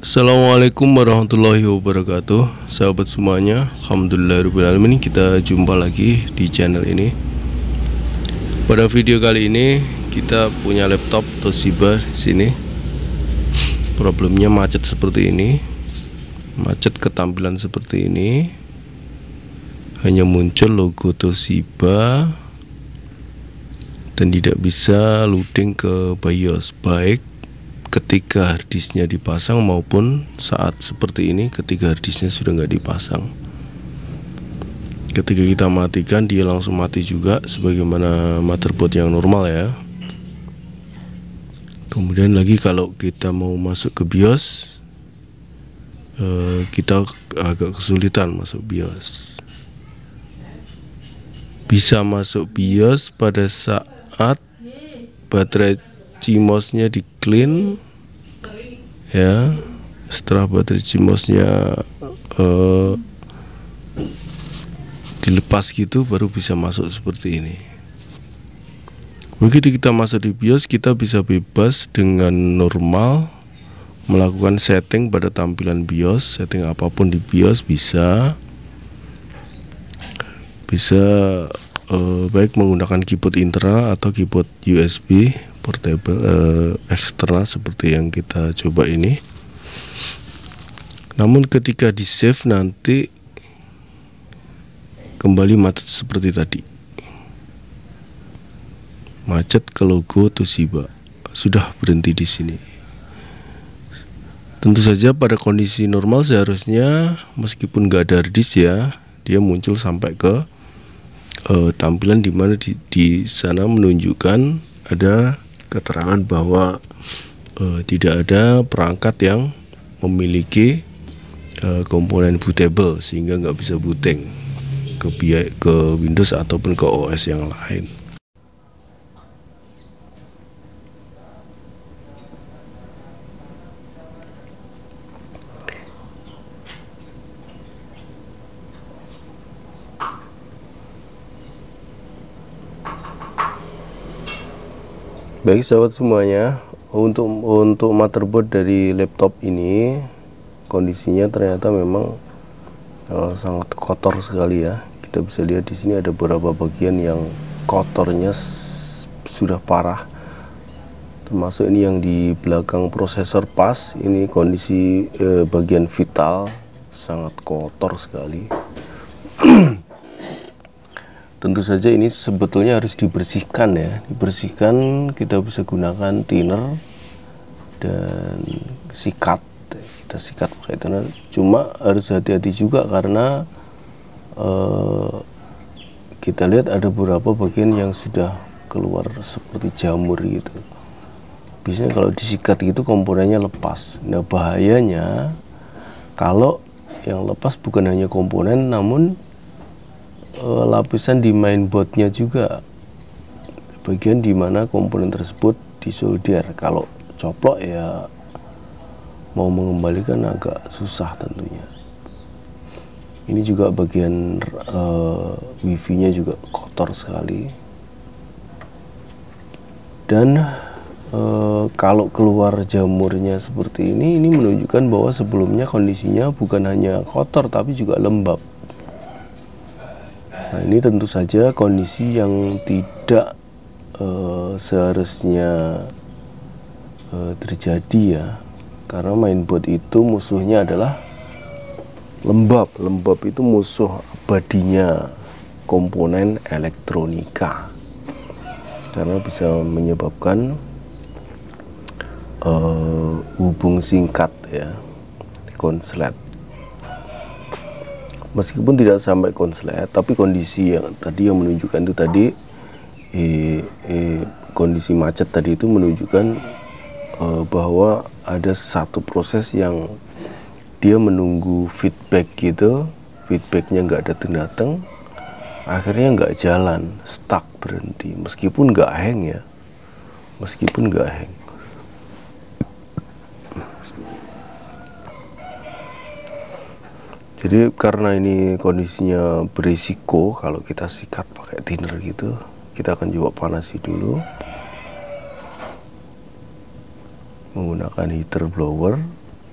Assalamualaikum warahmatullahi wabarakatuh, sahabat semuanya. Alhamdulillahirrahmanirrahim, kita jumpa lagi di channel ini. Pada video kali ini kita punya laptop Toshiba di sini. Problemnya macet seperti ini, macet ketampilan seperti ini. Hanya muncul logo Toshiba dan tidak bisa loading ke BIOS, baik ketika harddisknya dipasang maupun saat seperti ini ketika harddisknya sudah nggak dipasang. Ketika kita matikan, dia langsung mati juga sebagaimana motherboard yang normal ya. Kemudian lagi kalau kita mau masuk ke BIOS, kita agak kesulitan masuk BIOS. Bisa masuk BIOS pada saat baterai CMOS-nya di clean ya. Setelah baterai CMOS-nya dilepas gitu, baru bisa masuk seperti ini. Begitu kita masuk di BIOS, kita bisa bebas dengan normal melakukan setting pada tampilan BIOS. Setting apapun di BIOS bisa baik menggunakan keyboard internal atau keyboard USB portable eksternal seperti yang kita coba ini. Namun ketika di save nanti kembali macet seperti tadi, macet ke logo Toshiba. Sudah berhenti di sini. Tentu saja pada kondisi normal seharusnya meskipun nggak ada harddisk ya, dia muncul sampai ke tampilan dimana di sana menunjukkan ada keterangan bahwa tidak ada perangkat yang memiliki komponen bootable sehingga nggak bisa booting ke Windows ataupun ke OS yang lain. Baik sahabat semuanya, untuk motherboard dari laptop ini kondisinya ternyata memang sangat kotor sekali ya. Kita bisa lihat di sini ada beberapa bagian yang kotornya sudah parah. Termasuk ini yang di belakang prosesor pas, ini kondisi bagian vital sangat kotor sekali. Tentu saja ini sebetulnya harus dibersihkan ya. Dibersihkan, kita bisa gunakan thinner dan sikat. Kita sikat pakai thinner. Cuma harus hati-hati juga karena kita lihat ada beberapa bagian yang sudah keluar seperti jamur gitu. Biasanya kalau disikat gitu komponennya lepas. Nah bahayanya kalau yang lepas bukan hanya komponen, namun lapisan di mainboardnya juga, bagian dimana komponen tersebut disolder. Kalau coplok ya mau mengembalikan agak susah tentunya. Ini juga bagian wifi nya juga kotor sekali. Dan kalau keluar jamurnya seperti ini menunjukkan bahwa sebelumnya kondisinya bukan hanya kotor tapi juga lembab. Nah, ini tentu saja kondisi yang tidak seharusnya terjadi ya, karena mainboard itu musuhnya adalah lembab. Lembab itu musuh abadinya komponen elektronika, karena bisa menyebabkan hubung singkat ya, konslet. Meskipun tidak sampai konslet, tapi kondisi yang tadi yang menunjukkan itu tadi kondisi macet tadi itu menunjukkan bahwa ada satu proses yang dia menunggu feedback gitu, feedbacknya nggak datang, akhirnya nggak jalan, stuck, berhenti. Meskipun nggak hang ya, meskipun nggak hang. Jadi karena ini kondisinya berisiko, kalau kita sikat pakai thinner gitu, kita akan coba panasi dulu menggunakan heater blower.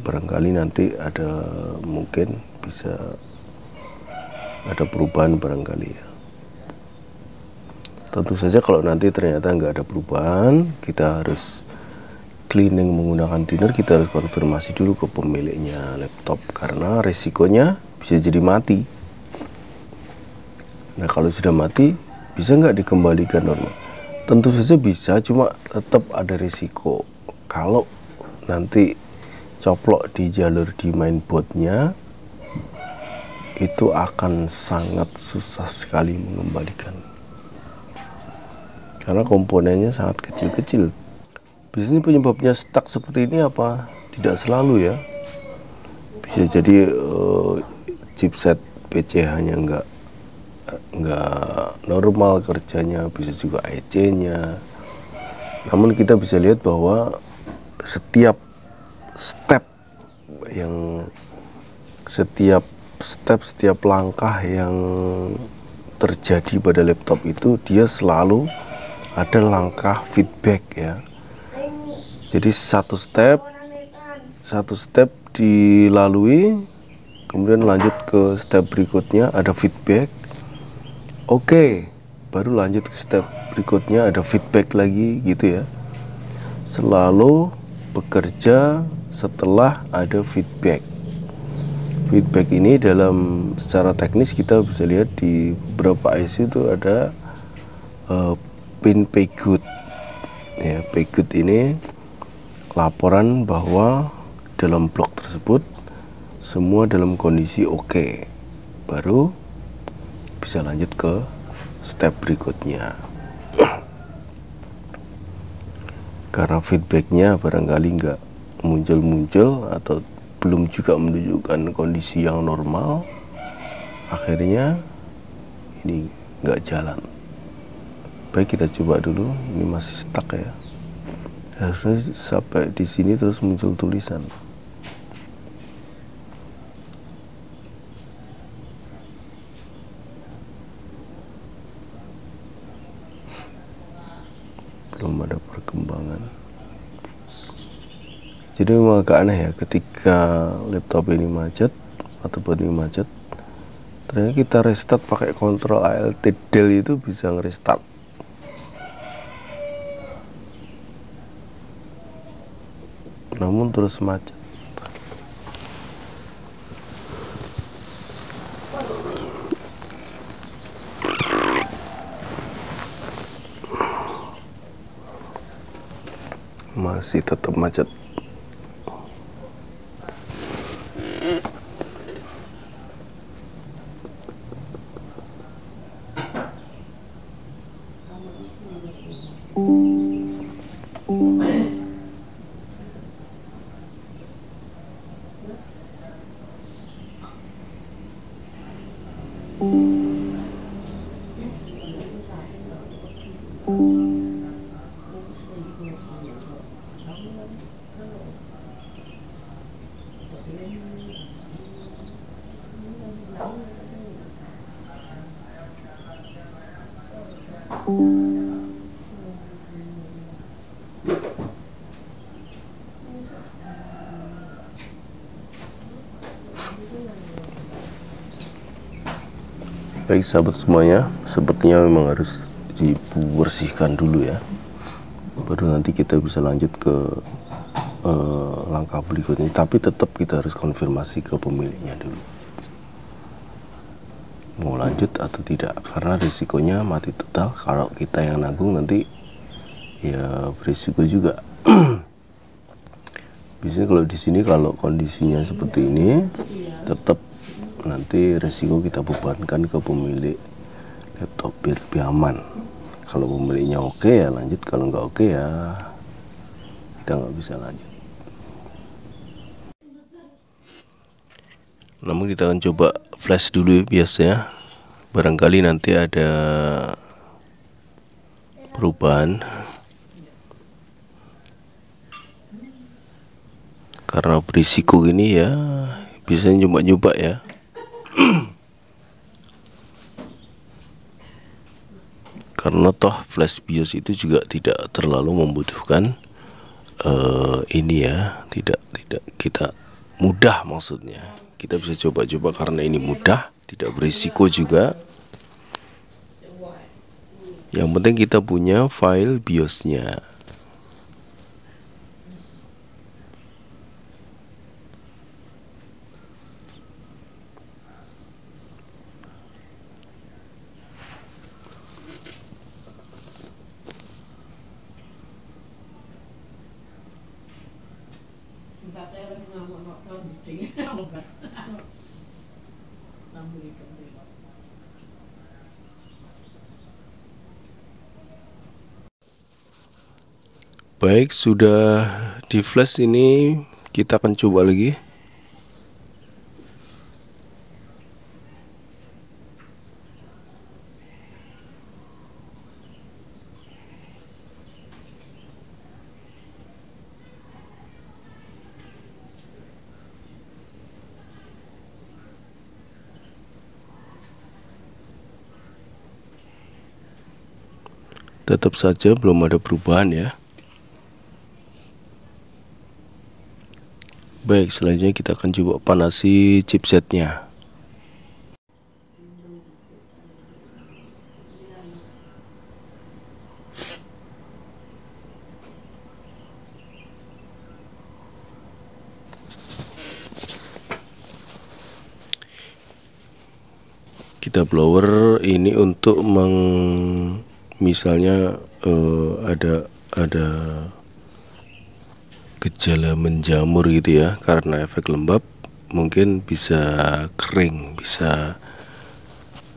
barangkali nanti ada, mungkin bisa ada perubahan barangkali ya. Tentu saja kalau nanti ternyata nggak ada perubahan, kita harus cleaning menggunakan thinner, kita harus konfirmasi dulu ke pemiliknya laptop, karena resikonya bisa jadi mati. Nah kalau sudah mati, bisa nggak dikembalikan normal? Tentu saja bisa, cuma tetap ada risiko. Kalau nanti coplok di jalur di mainboardnya, itu akan sangat susah sekali mengembalikan, karena komponennya sangat kecil-kecil. Biasanya penyebabnya stuck seperti ini apa? Tidak selalu ya. Bisa jadi chipset PC-nya nggak normal kerjanya, bisa juga IC-nya. Namun kita bisa lihat bahwa setiap langkah yang terjadi pada laptop itu, dia selalu ada langkah feedback ya. Jadi satu step dilalui, kemudian lanjut ke step berikutnya, ada feedback. Oke, baru lanjut ke step berikutnya, ada feedback lagi gitu ya. Selalu bekerja setelah ada feedback. Feedback ini dalam secara teknis kita bisa lihat di beberapa IC itu ada pin paygood ya. Paygood ini laporan bahwa dalam blok tersebut semua dalam kondisi oke, baru bisa lanjut ke step berikutnya. Karena feedbacknya barangkali nggak muncul atau belum juga menunjukkan kondisi yang normal, akhirnya ini nggak jalan. Baik, kita coba dulu. Ini masih stuck ya. Harusnya sampai di sini terus muncul tulisan. Belum ada perkembangan. Jadi memang agak aneh ya, ketika laptop ini macet atau ini macet, ternyata kita restart pakai Ctrl Alt Del itu bisa ngerestart. Namun terus macet. Masih tetap macet. Baik sahabat semuanya, sepertinya memang harus dibersihkan dulu ya, baru nanti kita bisa lanjut ke langkah berikutnya. Tapi tetap kita harus konfirmasi ke pemiliknya dulu, mau lanjut atau tidak, karena risikonya mati total. Kalau kita yang nanggung nanti ya berisiko juga. Biasanya kalau di sini kalau kondisinya seperti ini, tetap nanti resiko kita bebankan ke pemilik laptop biar lebih aman. Kalau pemiliknya oke ya lanjut, kalau nggak oke ya kita nggak bisa lanjut. Namun kita akan coba flash dulu biasanya, barangkali nanti ada perubahan. Karena berisiko ini ya, biasanya nyoba-nyoba ya. Karena toh flash BIOS itu juga tidak terlalu membutuhkan ini ya, tidak kita mudah, maksudnya kita bisa coba-coba karena ini mudah, tidak berisiko juga. Yang penting kita punya file BIOS-nya. Baik, sudah di flash ini, kita akan coba lagi. Tetap saja belum ada perubahan ya. Baik, selanjutnya kita akan coba panasi chipsetnya. Kita blower ini untuk misalnya ada gejala menjamur gitu ya, karena efek lembab, mungkin bisa kering, bisa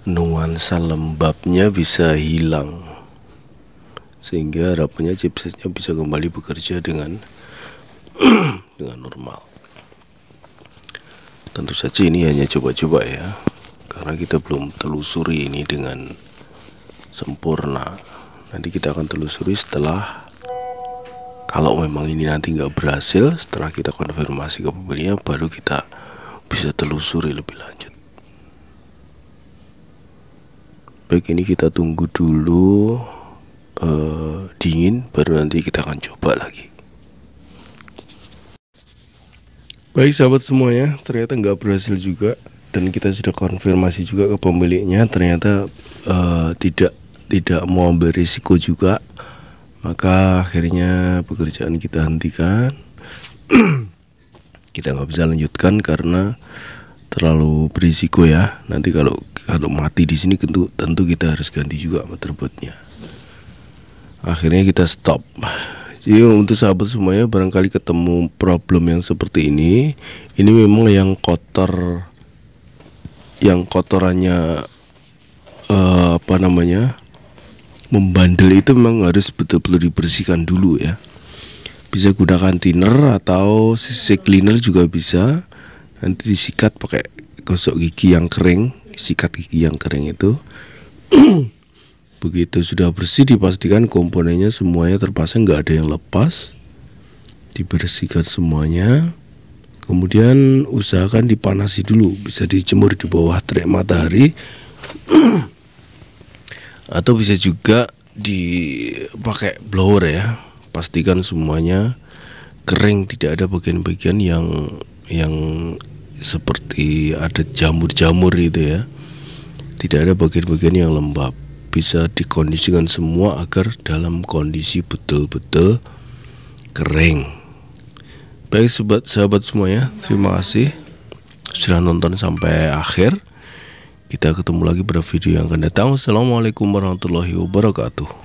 nuansa lembabnya bisa hilang, sehingga harapannya chipsetnya bisa kembali bekerja dengan dengan normal. Tentu saja ini hanya coba-coba ya, karena kita belum telusuri ini dengan sempurna. Nanti kita akan telusuri setelah, kalau memang ini nanti nggak berhasil, setelah kita konfirmasi ke pembelinya, baru kita bisa telusuri lebih lanjut. Baik, ini kita tunggu dulu dingin, baru nanti kita akan coba lagi. Baik sahabat semuanya, ternyata nggak berhasil juga, dan kita sudah konfirmasi juga ke pemiliknya, ternyata tidak mau ambil risiko juga. Maka akhirnya pekerjaan kita hentikan. Kita nggak bisa lanjutkan karena terlalu berisiko ya. Nanti kalau mati di sini tentu kita harus ganti juga motherboardnya. Akhirnya kita stop. Jadi untuk sahabat semuanya, barangkali ketemu problem yang seperti ini memang yang kotor, yang kotorannya membandel itu memang harus betul-betul dibersihkan dulu ya. Bisa gunakan thinner atau CC cleaner juga bisa. Nanti disikat pakai gosok gigi yang kering, sikat gigi yang kering itu. Begitu sudah bersih, dipastikan komponennya semuanya terpasang, nggak ada yang lepas. Dibersihkan semuanya. Kemudian usahakan dipanasi dulu, bisa dijemur di bawah terik matahari. Atau bisa juga dipakai blower ya. Pastikan semuanya kering, tidak ada bagian-bagian yang seperti ada jamur-jamur gitu ya. Tidak ada bagian-bagian yang lembab. Bisa dikondisikan semua agar dalam kondisi betul-betul kering. Baik sahabat semuanya, terima kasih sudah nonton sampai akhir. Kita ketemu lagi pada video yang akan datang. Assalamualaikum warahmatullahi wabarakatuh.